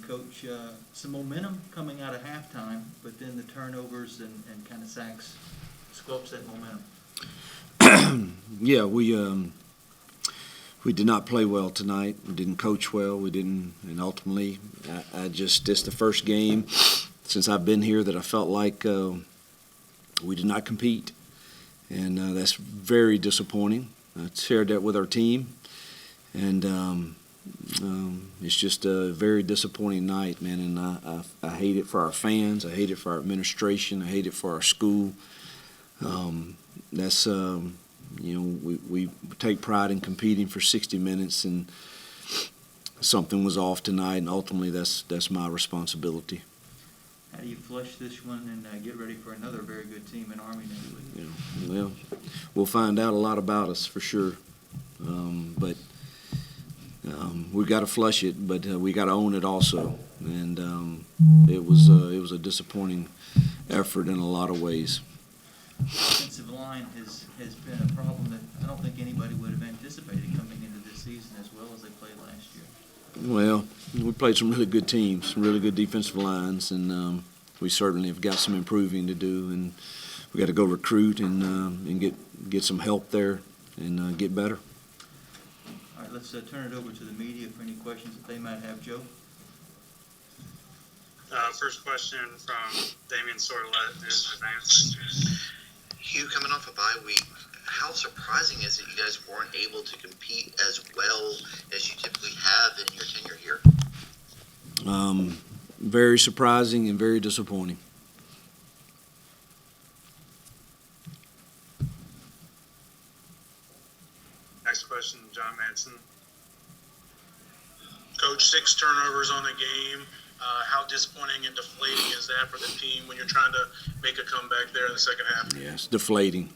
Coach, some momentum coming out of halftime, but then the turnovers and kind of sacks sculpts that momentum. Yeah, we did not play well tonight. We didn't coach well. We didn't, and ultimately, this the first game since I've been here that I felt like we did not compete, and that's very disappointing. I shared that with our team, and it's just a very disappointing night, man. And I hate it for our fans. I hate it for our administration. I hate it for our school. We take pride in competing for 60 minutes, and something was off tonight, and ultimately that's my responsibility. How do you flush this one and get ready for another very good team in Army next week? Yeah, well, we'll find out a lot about us for sure, but we got to flush it, but we got to own it also, and it was a disappointing effort in a lot of ways. Offensive line has been a problem that I don't think anybody would have anticipated coming into this season as well as they played last year. Well, we played some really good teams, some really good defensive lines, and we certainly have got some improving to do, and we got to go recruit and get some help there and get better. All right, let's turn it over to the media for any questions that they might have. Joe? First question from Damian Sorlett, News Advance. Hugh, coming off a bye week, how surprising is it you guys weren't able to compete as well as you typically have in your tenure here? Very surprising and very disappointing. Next question, John Manson. Coach, 6 turnovers on the game. How disappointing and deflating is that for the team when you're trying to make a comeback there in the second half? Yeah, it's deflating.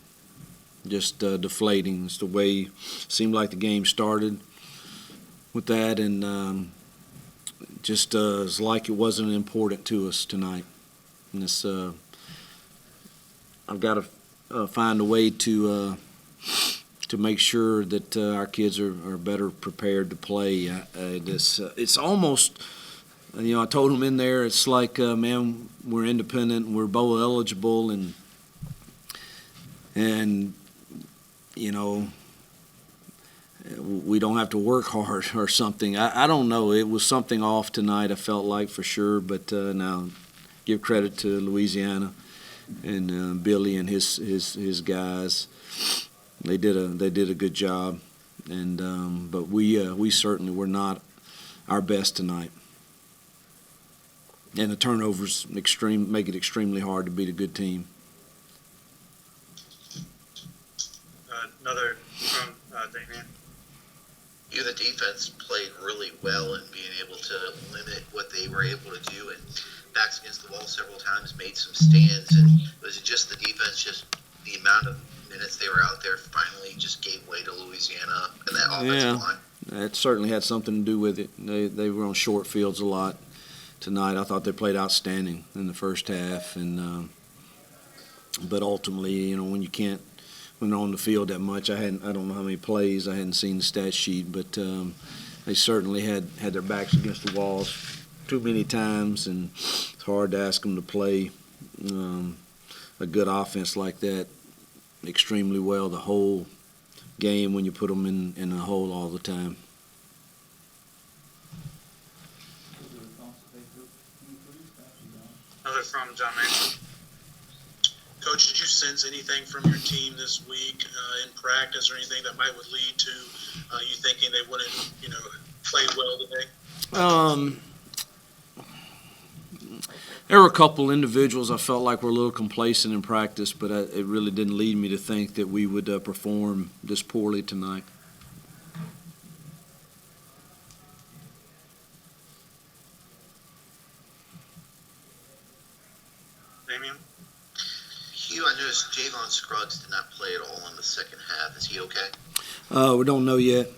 Just deflating. It's the way it seemed like the game started with that, and it's like it wasn't important to us tonight. And it's I've got to find a way to make sure that our kids are better prepared to play. It's almost. I told them in there, it's like, man, we're independent and we're bowl eligible, and we don't have to work hard or something. I don't know. It was something off tonight, I felt like, for sure. But now, give credit to Louisiana and Billy and his guys. They did a good job, and but we certainly were not our best tonight. And the turnovers make it extremely hard to beat a good team. Another from Damian. You, the defense, played really well in being able to limit what they were able to do, and backs against the wall several times, made some stands. And was it just the defense, just the amount of minutes they were out there finally just gave way to Louisiana and that offensive line? That certainly had something to do with it. They were on short fields a lot tonight. I thought they played outstanding in the first half, and but ultimately, when they're on the field that much, I don't know how many plays. I hadn't seen the stat sheet, but they certainly had their backs against the walls too many times, and it's hard to ask them to play a good offense like that extremely well the whole game when you put them in a hole all the time. Another from John Manson. Coach, did you sense anything from your team this week in practice or anything that would lead to you thinking they wouldn't, play well today? There were a couple individuals I felt like were a little complacent in practice, but it really didn't lead me to think that we would perform this poorly tonight. Damian? Hugh, I noticed Javon Scruggs did not play at all in the second half. Is he okay? We don't know yet.